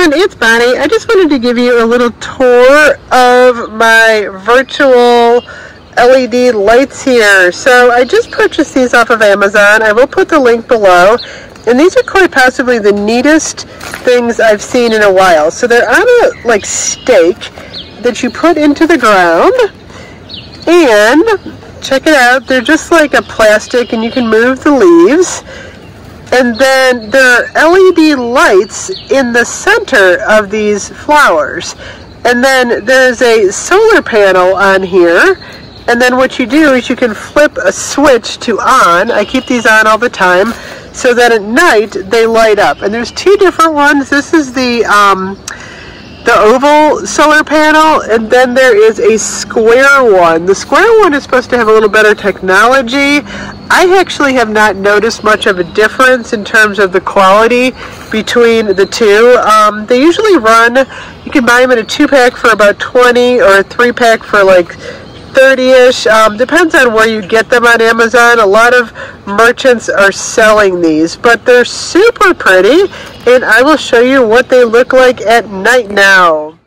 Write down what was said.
everyone, it's Bonnie. I just wanted to give you a little tour of my virtual LED lights here. So I just purchased these off of Amazon. I will put the link below. And these are quite possibly the neatest things I've seen in a while. So they're on a stake that you put into the ground. And check it out, they're just like a plastic and you can move the leaves. And then there are LED lights in the center of these flowers. And then there's a solar panel on here. And then what you do is you can flip a switch to on. I keep these on all the time so that at night they light up. And there's two different ones. This is the oval solar panel, and then there is a square one. The square one is supposed to have a little better technology. I actually have not noticed much of a difference in terms of the quality between the two. They usually run, you can buy them in a 2-pack for about 20 or a 3-pack for like 30-ish. Depends on where you get them on Amazon. A lot of merchants are selling these, but they're super pretty, and I will show you what they look like at night now.